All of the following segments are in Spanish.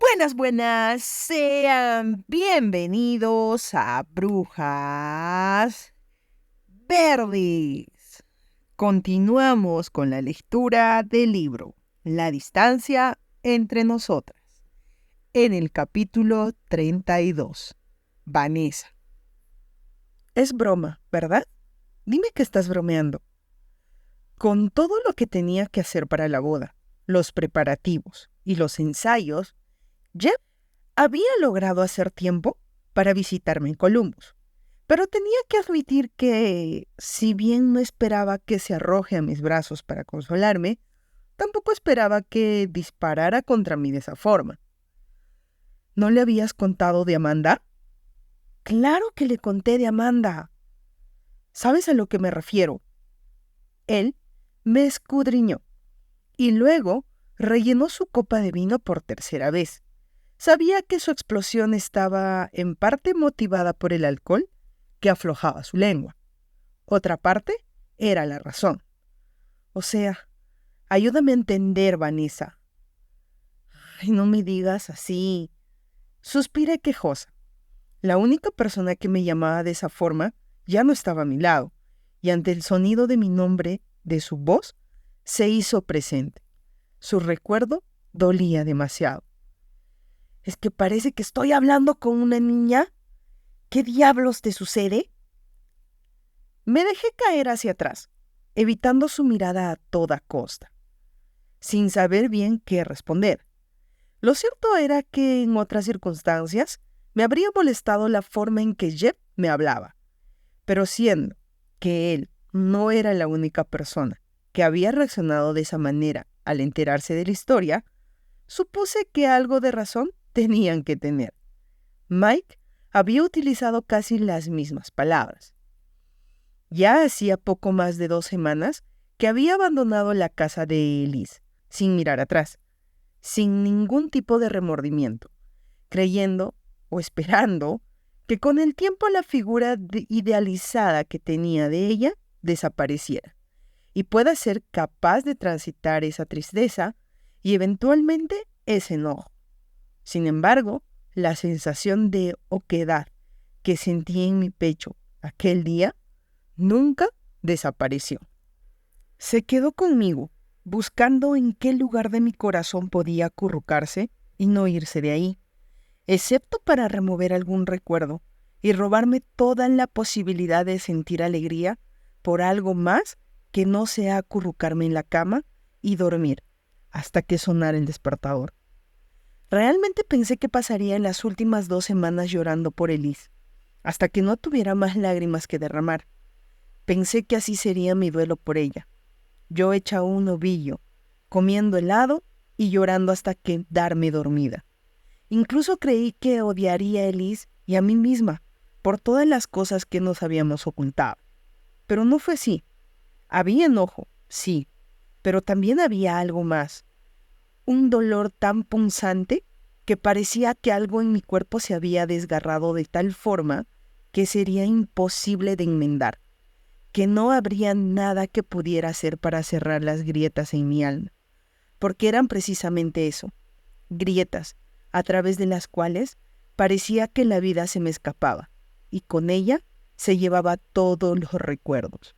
Buenas, buenas, sean bienvenidos a Brujas Verdes. Continuamos con la lectura del libro La distancia entre nosotras, en el capítulo 32. Vanessa. Es broma, ¿verdad? Dime que estás bromeando. Con todo lo que tenía que hacer para la boda, los preparativos y los ensayos, Jeff había logrado hacer tiempo para visitarme en Columbus, pero tenía que admitir que, si bien no esperaba que se arroje a mis brazos para consolarme, tampoco esperaba que disparara contra mí de esa forma. ¿No le habías contado de Amanda? Claro que le conté de Amanda. ¿Sabes a lo que me refiero? Él me escudriñó y luego rellenó su copa de vino por tercera vez. Sabía que su explosión estaba en parte motivada por el alcohol que aflojaba su lengua. Otra parte era la razón. O sea, ayúdame a entender, Vanessa. Ay, no me digas así. Suspiré quejosa. La única persona que me llamaba de esa forma ya no estaba a mi lado, y ante el sonido de mi nombre, de su voz, se hizo presente. Su recuerdo dolía demasiado. ¿Es que parece que estoy hablando con una niña? ¿Qué diablos te sucede? Me dejé caer hacia atrás, evitando su mirada a toda costa, sin saber bien qué responder. Lo cierto era que en otras circunstancias me habría molestado la forma en que Jeff me hablaba, pero siendo que él no era la única persona que había reaccionado de esa manera al enterarse de la historia, supuse que algo de razón tenían que tener. Mike había utilizado casi las mismas palabras. Ya hacía poco más de 2 semanas que había abandonado la casa de Elise, sin mirar atrás, sin ningún tipo de remordimiento, creyendo o esperando que con el tiempo la figura idealizada que tenía de ella desapareciera y pueda ser capaz de transitar esa tristeza y eventualmente ese enojo. Sin embargo, la sensación de oquedad que sentí en mi pecho aquel día nunca desapareció. Se quedó conmigo, buscando en qué lugar de mi corazón podía acurrucarse y no irse de ahí, excepto para remover algún recuerdo y robarme toda la posibilidad de sentir alegría por algo más que no sea acurrucarme en la cama y dormir hasta que sonara el despertador. Realmente pensé que pasaría las últimas 2 semanas llorando por Elise, hasta que no tuviera más lágrimas que derramar. Pensé que así sería mi duelo por ella, yo hecha un ovillo, comiendo helado y llorando hasta quedarme dormida. Incluso creí que odiaría a Elise y a mí misma por todas las cosas que nos habíamos ocultado. Pero no fue así. Había enojo, sí, pero también había algo más. Un dolor tan punzante que parecía que algo en mi cuerpo se había desgarrado de tal forma que sería imposible de enmendar, que no habría nada que pudiera hacer para cerrar las grietas en mi alma, porque eran precisamente eso, grietas, a través de las cuales parecía que la vida se me escapaba, y con ella se llevaba todos los recuerdos,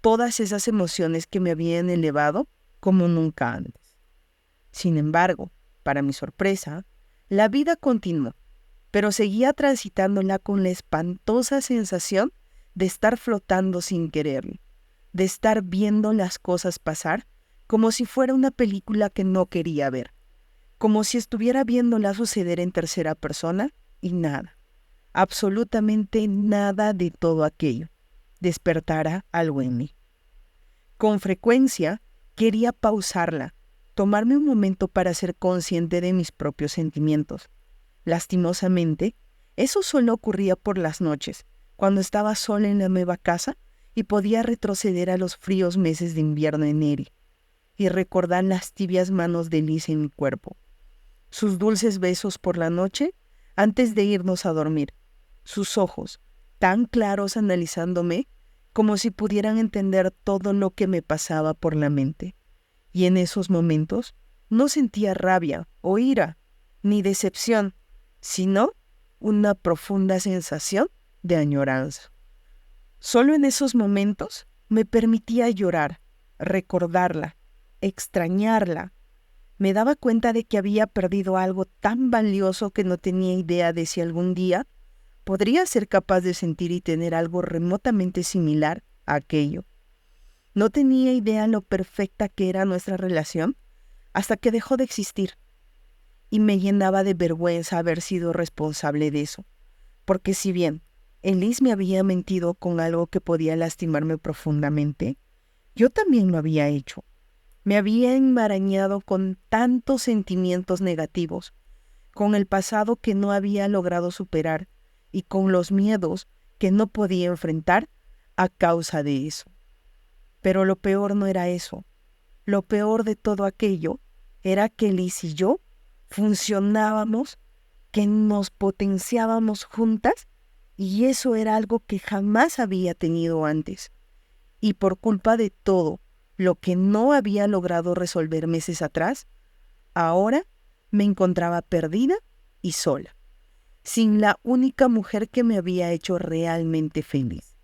todas esas emociones que me habían elevado como nunca antes. Sin embargo, para mi sorpresa, la vida continuó, pero seguía transitándola con la espantosa sensación de estar flotando sin quererlo, de estar viendo las cosas pasar como si fuera una película que no quería ver, como si estuviera viéndola suceder en tercera persona y nada, absolutamente nada de todo aquello despertara algo en mí. Con frecuencia quería pausarla, tomarme un momento para ser consciente de mis propios sentimientos. Lastimosamente, eso solo ocurría por las noches, cuando estaba sola en la nueva casa y podía retroceder a los fríos meses de invierno en Erie y recordar las tibias manos de Liz en mi cuerpo, sus dulces besos por la noche antes de irnos a dormir, sus ojos tan claros analizándome como si pudieran entender todo lo que me pasaba por la mente. Y en esos momentos no sentía rabia o ira, ni decepción, sino una profunda sensación de añoranza. Solo en esos momentos me permitía llorar, recordarla, extrañarla. Me daba cuenta de que había perdido algo tan valioso que no tenía idea de si algún día podría ser capaz de sentir y tener algo remotamente similar a aquello. No tenía idea lo perfecta que era nuestra relación hasta que dejó de existir, y me llenaba de vergüenza haber sido responsable de eso, porque si bien Elise me había mentido con algo que podía lastimarme profundamente, yo también lo había hecho. Me había enmarañado con tantos sentimientos negativos, con el pasado que no había logrado superar y con los miedos que no podía enfrentar a causa de eso. Pero lo peor no era eso. Lo peor de todo aquello era que Liz y yo funcionábamos, que nos potenciábamos juntas, y eso era algo que jamás había tenido antes. Y por culpa de todo lo que no había logrado resolver meses atrás, ahora me encontraba perdida y sola, sin la única mujer que me había hecho realmente feliz.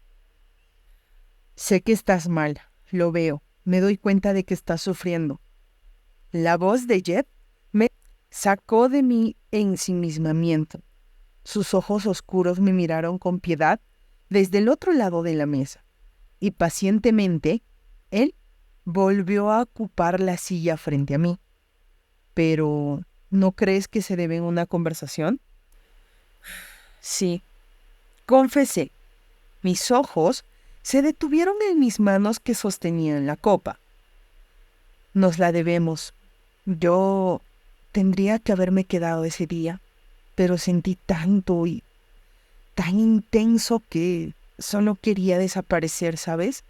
Sé que estás mal, lo veo, me doy cuenta de que estás sufriendo. La voz de Jeff me sacó de mi ensimismamiento. Sus ojos oscuros me miraron con piedad desde el otro lado de la mesa, y pacientemente él volvió a ocupar la silla frente a mí. Pero, ¿no crees que se debe una conversación? Sí, confesé. Mis ojos se detuvieron en mis manos que sostenían la copa. Nos la debemos. Yo tendría que haberme quedado ese día, pero sentí tanto y tan intenso que solo quería desaparecer, ¿sabes?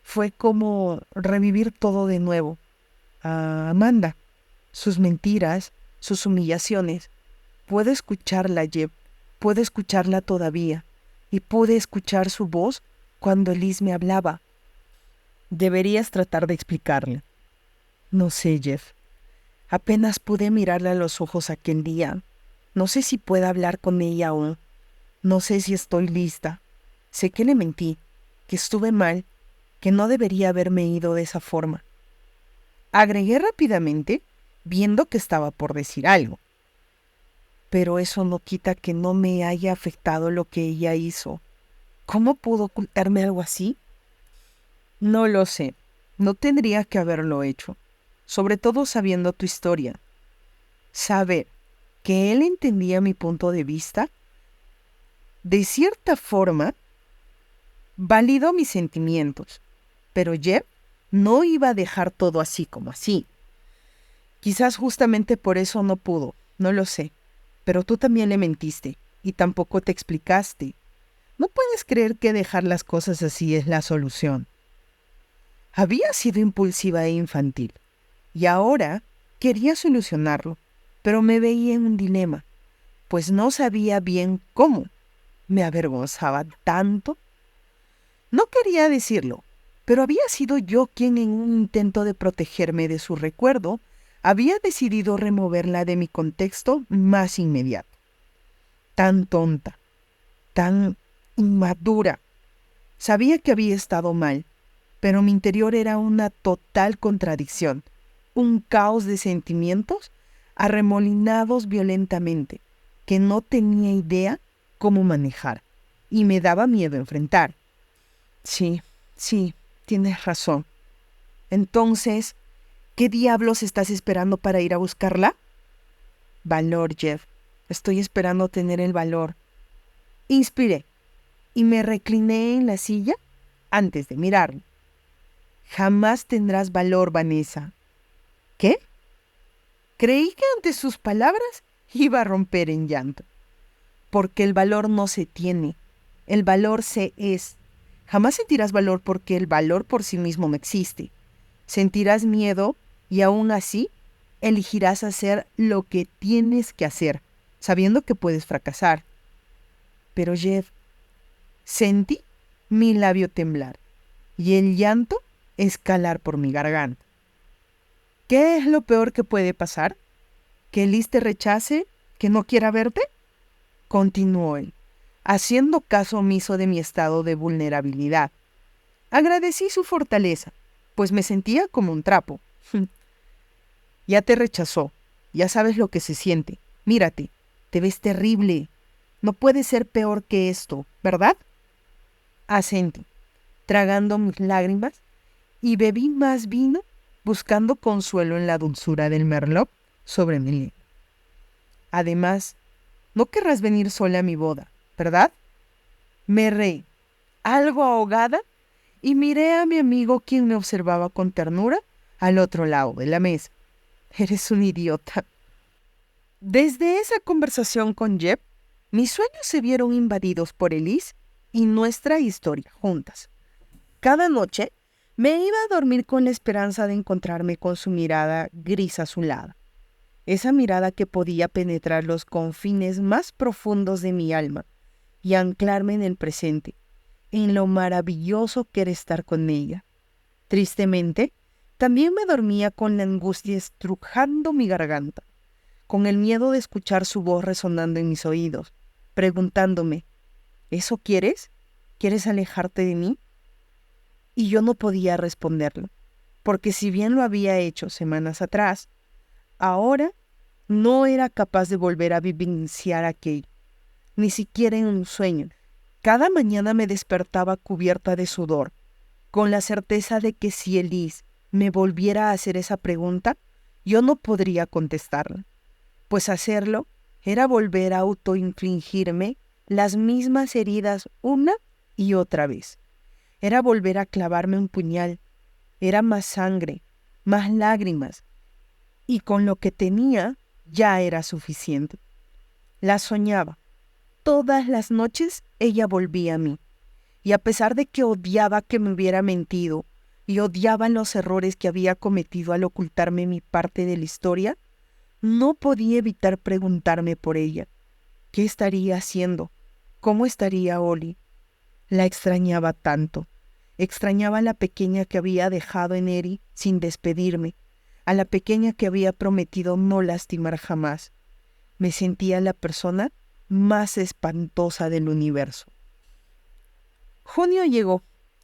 Fue como revivir todo de nuevo. A Amanda, sus mentiras, sus humillaciones. Puedo escucharla, Jeb, puedo escucharla todavía, y pude escuchar su voz cuando Liz me hablaba. Deberías tratar de explicarle. No sé, Jeff. Apenas pude mirarle a los ojos aquel día. No sé si pueda hablar con ella aún. No sé si estoy lista. Sé que le mentí, que estuve mal, que no debería haberme ido de esa forma. Agregué rápidamente, viendo que estaba por decir algo. Pero eso no quita que no me haya afectado lo que ella hizo. ¿Cómo pudo ocultarme algo así? No lo sé. No tendría que haberlo hecho. Sobre todo sabiendo tu historia. Saber que él entendía mi punto de vista, de cierta forma, validó mis sentimientos. Pero Jeb no iba a dejar todo así como así. Quizás justamente por eso no pudo, no lo sé. Pero tú también le mentiste y tampoco te explicaste. No puedes creer que dejar las cosas así es la solución. Había sido impulsiva e infantil, y ahora quería solucionarlo, pero me veía en un dilema, pues no sabía bien cómo. Me avergonzaba tanto. No quería decirlo, pero había sido yo quien, en un intento de protegerme de su recuerdo, había decidido removerla de mi contexto más inmediato. Tan tonta, tan inmadura. Sabía que había estado mal, pero mi interior era una total contradicción, un caos de sentimientos arremolinados violentamente, que no tenía idea cómo manejar, y me daba miedo enfrentar. Sí, tienes razón. Entonces, ¿qué diablos estás esperando para ir a buscarla? Valor, Jeff. Estoy esperando tener el valor. Inspiré y me recliné en la silla antes de mirarlo. Jamás tendrás valor, Vanessa. ¿Qué? Creí que ante sus palabras iba a romper en llanto. Porque el valor no se tiene. El valor se es. Jamás sentirás valor porque el valor por sí mismo no existe. Sentirás miedo y aún así elegirás hacer lo que tienes que hacer, sabiendo que puedes fracasar. Pero Jeff, sentí mi labio temblar y el llanto escalar por mi garganta. ¿Qué es lo peor que puede pasar? ¿Que Liz te rechace? ¿Que no quiera verte? Continuó él, haciendo caso omiso de mi estado de vulnerabilidad. Agradecí su fortaleza, pues me sentía como un trapo. Ya te rechazó, ya sabes lo que se siente. Mírate, te ves terrible. No puede ser peor que esto, ¿verdad? Asentí, tragando mis lágrimas, y bebí más vino, buscando consuelo en la dulzura del merlot sobre mi lengua. Además, no querrás venir sola a mi boda, ¿verdad? Me reí, algo ahogada, y miré a mi amigo, quien me observaba con ternura al otro lado de la mesa. Eres un idiota. Desde esa conversación con Jeb, mis sueños se vieron invadidos por Elise y nuestra historia juntas. Cada noche me iba a dormir con la esperanza de encontrarme con su mirada gris azulada. Esa mirada que podía penetrar los confines más profundos de mi alma y anclarme en el presente, en lo maravilloso que era estar con ella. Tristemente, también me dormía con la angustia estrujando mi garganta, con el miedo de escuchar su voz resonando en mis oídos, preguntándome, ¿eso quieres? ¿Quieres alejarte de mí? Y yo no podía responderlo, porque si bien lo había hecho semanas atrás, ahora no era capaz de volver a vivenciar aquello, ni siquiera en un sueño. Cada mañana me despertaba cubierta de sudor, con la certeza de que si Elise me volviera a hacer esa pregunta, yo no podría contestarla, pues hacerlo era volver a autoinfligirme las mismas heridas una y otra vez. Era volver a clavarme un puñal, era más sangre, más lágrimas, y con lo que tenía ya era suficiente. La soñaba. Todas las noches ella volvía a mí. Y a pesar de que odiaba que me hubiera mentido y odiaba los errores que había cometido al ocultarme mi parte de la historia, no podía evitar preguntarme por ella. ¿Qué estaría haciendo? ¿Cómo estaría Oli? La extrañaba tanto. Extrañaba a la pequeña que había dejado en Eri sin despedirme, a la pequeña que había prometido no lastimar jamás. Me sentía la persona más espantosa del universo. Junio llegó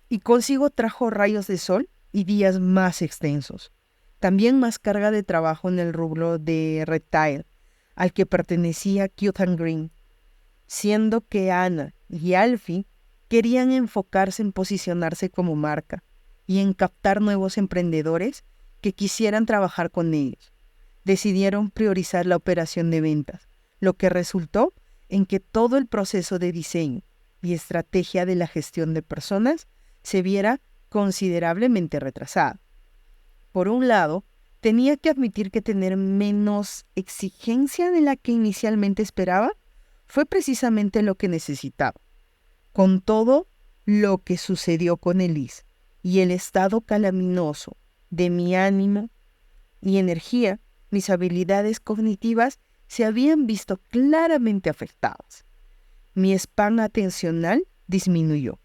y consigo trajo rayos de sol y días más extensos. También más carga de trabajo en el rubro de retail, al que pertenecía Cute and Green, siendo que Ana y Alfie querían enfocarse en posicionarse como marca y en captar nuevos emprendedores que quisieran trabajar con ellos. Decidieron priorizar la operación de ventas, lo que resultó en que todo el proceso de diseño y estrategia de la gestión de personas se viera considerablemente retrasado. Por un lado, tenía que admitir que tener menos exigencia de la que inicialmente esperaba fue precisamente lo que necesitaba. Con todo lo que sucedió con Elise y el estado calaminoso de mi ánimo y energía, mis habilidades cognitivas se habían visto claramente afectadas. Mi span atencional disminuyó.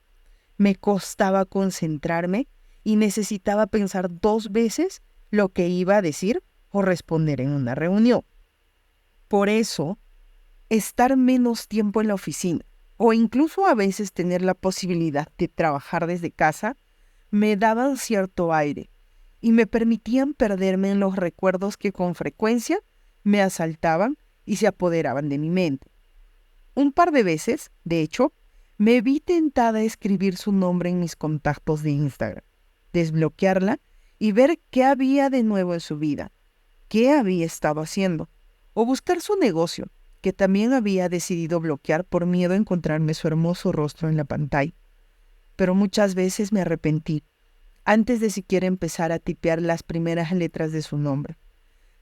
Me costaba concentrarme y necesitaba pensar 2 veces lo que iba a decir o responder en una reunión. Por eso, estar menos tiempo en la oficina o incluso a veces tener la posibilidad de trabajar desde casa me daban cierto aire y me permitían perderme en los recuerdos que con frecuencia me asaltaban y se apoderaban de mi mente. Un par de veces, de hecho, me vi tentada a escribir su nombre en mis contactos de Instagram, desbloquearla y ver qué había de nuevo en su vida, qué había estado haciendo, o buscar su negocio, que también había decidido bloquear por miedo a encontrarme su hermoso rostro en la pantalla. Pero muchas veces me arrepentí, antes de siquiera empezar a tipear las primeras letras de su nombre.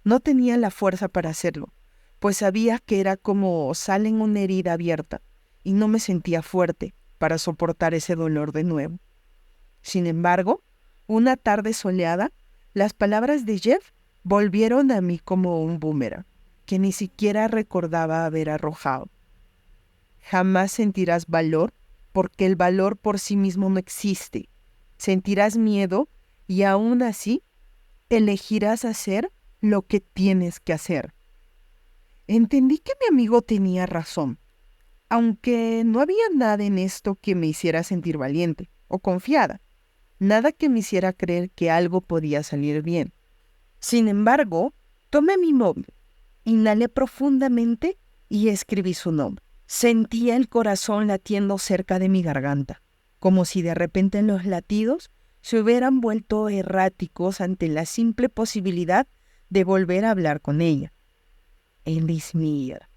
No tenía la fuerza para hacerlo, pues sabía que era como sal en una herida abierta, y no me sentía fuerte para soportar ese dolor de nuevo. Sin embargo, una tarde soleada, las palabras de Jeff volvieron a mí como un boomerang, que ni siquiera recordaba haber arrojado. Jamás sentirás valor, porque el valor por sí mismo no existe. Sentirás miedo y aún así elegirás hacer lo que tienes que hacer. Entendí que mi amigo tenía razón, aunque no había nada en esto que me hiciera sentir valiente o confiada, nada que me hiciera creer que algo podía salir bien. Sin embargo, tomé mi móvil, inhalé profundamente y escribí su nombre. Sentía el corazón latiendo cerca de mi garganta, como si de repente los latidos se hubieran vuelto erráticos ante la simple posibilidad de volver a hablar con ella. Elise Meyer.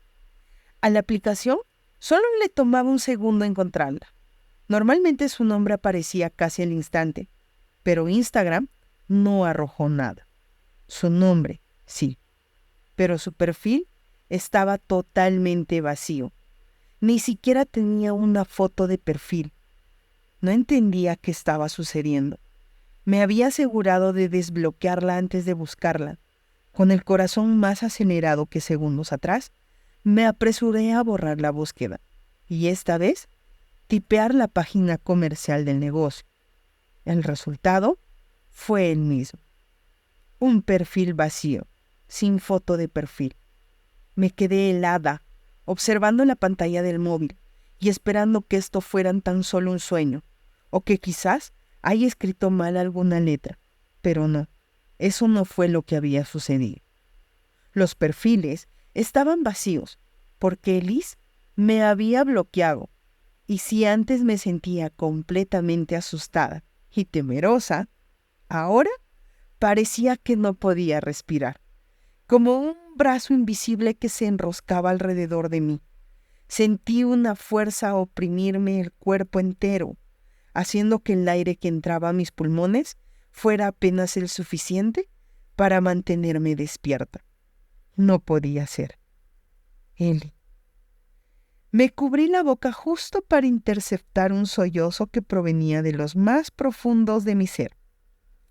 A la aplicación solo le tomaba un segundo encontrarla. Normalmente su nombre aparecía casi al instante, pero Instagram no arrojó nada. Su nombre, sí, pero su perfil estaba totalmente vacío. Ni siquiera tenía una foto de perfil. No entendía qué estaba sucediendo. Me había asegurado de desbloquearla antes de buscarla. Con el corazón más acelerado que segundos atrás, me apresuré a borrar la búsqueda. Y esta vez, tipear la página comercial del negocio. El resultado fue el mismo. Un perfil vacío, sin foto de perfil. Me quedé helada, observando la pantalla del móvil y esperando que esto fuera tan solo un sueño, o que quizás haya escrito mal alguna letra. Pero no, eso no fue lo que había sucedido. Los perfiles estaban vacíos, porque Elise me había bloqueado, y si antes me sentía completamente asustada y temerosa, ahora parecía que no podía respirar, como un brazo invisible que se enroscaba alrededor de mí. Sentí una fuerza oprimirme el cuerpo entero, haciendo que el aire que entraba a mis pulmones fuera apenas el suficiente para mantenerme despierta. No podía ser. Eli. Me cubrí la boca justo para interceptar un sollozo que provenía de los más profundos de mi ser.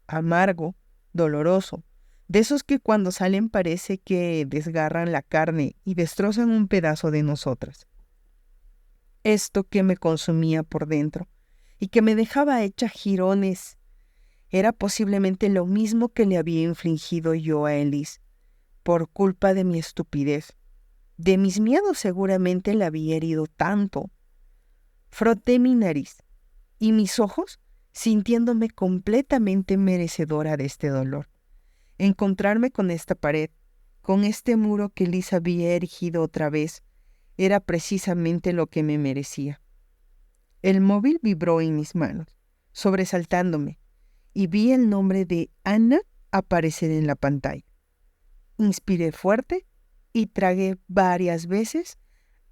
Amargo, doloroso, de esos que cuando salen parece que desgarran la carne y destrozan un pedazo de nosotras. Esto que me consumía por dentro y que me dejaba hecha jirones era posiblemente lo mismo que le había infligido yo a Elise, por culpa de mi estupidez. De mis miedos seguramente la había herido tanto. Froté mi nariz y mis ojos sintiéndome completamente merecedora de este dolor. Encontrarme con esta pared, con este muro que Elise había erigido otra vez, era precisamente lo que me merecía. El móvil vibró en mis manos, sobresaltándome, y vi el nombre de Anna aparecer en la pantalla. Inspiré fuerte y tragué varias veces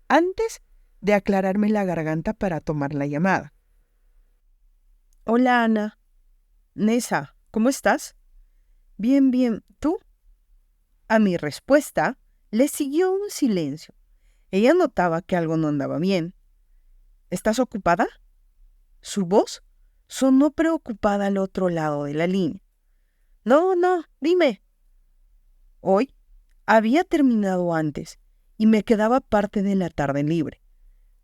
antes de aclararme la garganta para tomar la llamada. Hola, Ana. Nessa, ¿cómo estás? Bien, bien. ¿Tú? A mi respuesta le siguió un silencio. Ella notaba que algo no andaba bien. ¿Estás ocupada? Su voz sonó preocupada al otro lado de la línea. No, dime. Hoy había terminado antes y me quedaba parte de la tarde libre.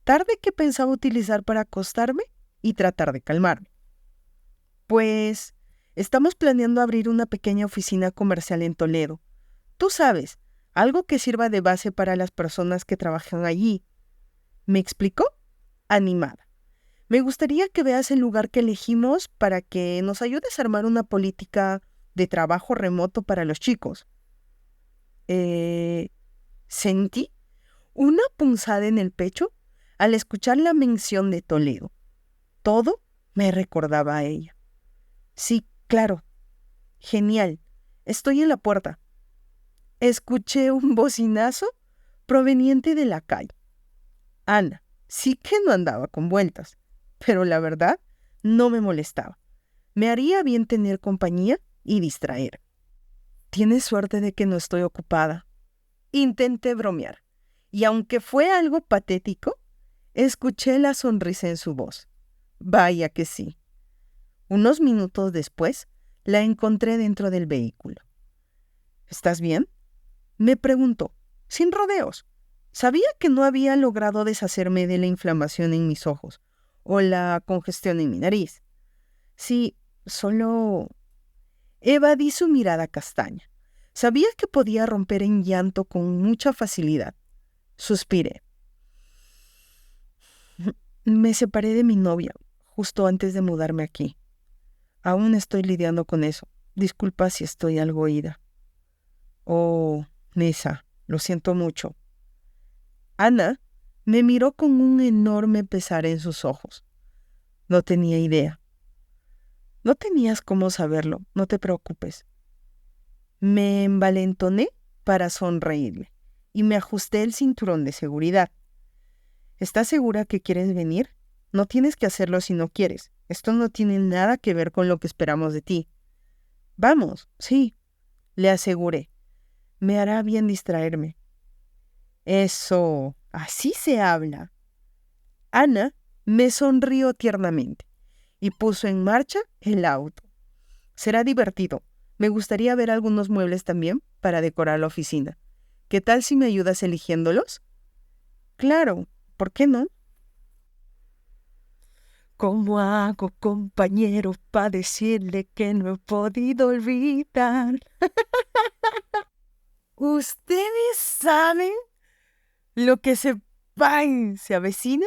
Tarde que pensaba utilizar para acostarme y tratar de calmarme. Pues estamos planeando abrir una pequeña oficina comercial en Toledo. Tú sabes, algo que sirva de base para las personas que trabajan allí. ¿Me explicó? Animada. Me gustaría que veas el lugar que elegimos para que nos ayudes a armar una política de trabajo remoto para los chicos. Sentí una punzada en el pecho al escuchar la mención de Toledo. Todo me recordaba a ella. Sí, claro. Genial. Estoy en la puerta. Escuché un bocinazo proveniente de la calle. Ana sí que no andaba con vueltas, pero la verdad no me molestaba. Me haría bien tener compañía y distraer. Tienes suerte de que no estoy ocupada. Intenté bromear, y aunque fue algo patético, escuché la sonrisa en su voz. Vaya que sí. Unos minutos después, la encontré dentro del vehículo. ¿Estás bien?, me preguntó, sin rodeos. Sabía que no había logrado deshacerme de la inflamación en mis ojos o la congestión en mi nariz. Sí, solo... Evadí su mirada castaña. Sabía que podía romper en llanto con mucha facilidad. Suspiré. Me separé de mi novia justo antes de mudarme aquí. Aún estoy lidiando con eso. Disculpa si estoy algo ida. Oh, Nessa, lo siento mucho. Ana me miró con un enorme pesar en sus ojos. No tenía idea. No tenías cómo saberlo, no te preocupes. Me envalentoné para sonreírle y me ajusté el cinturón de seguridad. ¿Estás segura que quieres venir? No tienes que hacerlo si no quieres. Esto no tiene nada que ver con lo que esperamos de ti. Vamos, sí, le aseguré. Me hará bien distraerme. Eso, así se habla. Ana me sonrió tiernamente y puso en marcha el auto. Será divertido. Me gustaría ver algunos muebles también para decorar la oficina. ¿Qué tal si me ayudas eligiéndolos? Claro, ¿por qué no? ¿Cómo hago, compañero, para decirle que no he podido olvidar? ¿Ustedes saben lo que se avecina?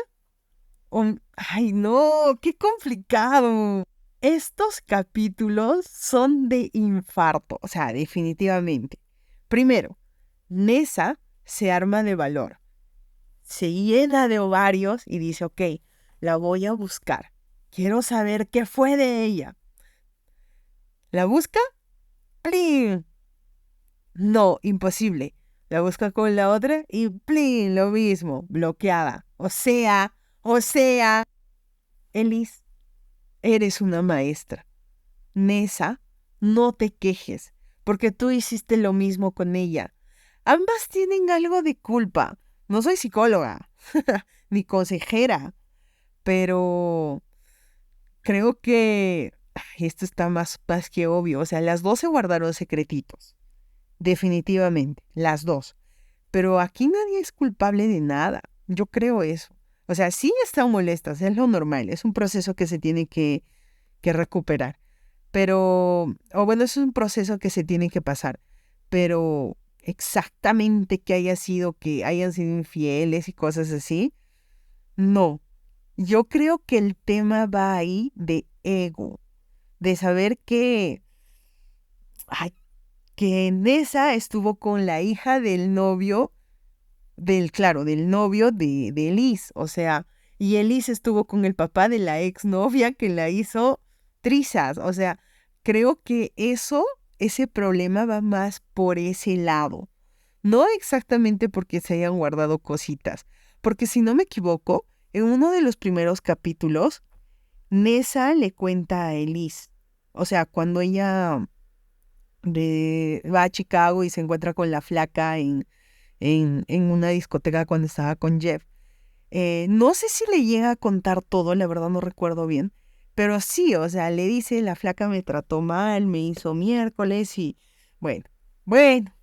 Ay, no, qué complicado. Estos capítulos son de infarto, o sea, definitivamente. Primero, Nessa se arma de valor, se llena de ovarios y dice, ok, la voy a buscar. Quiero saber qué fue de ella. ¿La busca? ¡Plin! No, imposible. La busca con la otra y ¡plin! Lo mismo, bloqueada. O sea, Elis, eres una maestra. Nessa, no te quejes, porque tú hiciste lo mismo con ella. Ambas tienen algo de culpa. No soy psicóloga, ni consejera, pero creo que esto está más que obvio. O sea, las dos se guardaron secretitos. Definitivamente, las dos. Pero aquí nadie es culpable de nada. Yo creo eso. O sea, sí están molestas, es lo normal. Es un proceso que se tiene que recuperar. Pero, o bueno, es un proceso que se tiene que pasar. Pero exactamente que hayan sido infieles y cosas así, no. Yo creo que el tema va ahí de ego, de saber ay, que Nessa estuvo con la hija del novio, del novio de Elise, o sea, y Elise estuvo con el papá de la exnovia que la hizo trizas, o sea, creo que ese problema va más por ese lado, no exactamente porque se hayan guardado cositas, porque si no me equivoco, en uno de los primeros capítulos, Nessa le cuenta a Elise, o sea, cuando ella va a Chicago y se encuentra con la flaca en una discoteca cuando estaba con Jeff. No sé si le llega a contar todo, la verdad no recuerdo bien, pero sí, o sea, le dice, la flaca me trató mal, me hizo miércoles y bueno, bueno,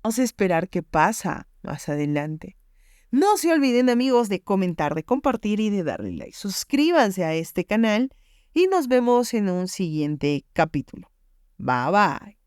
vamos a esperar qué pasa más adelante. No se olviden, amigos, de comentar, de compartir y de darle like. Suscríbanse a este canal y nos vemos en un siguiente capítulo. Bye bye.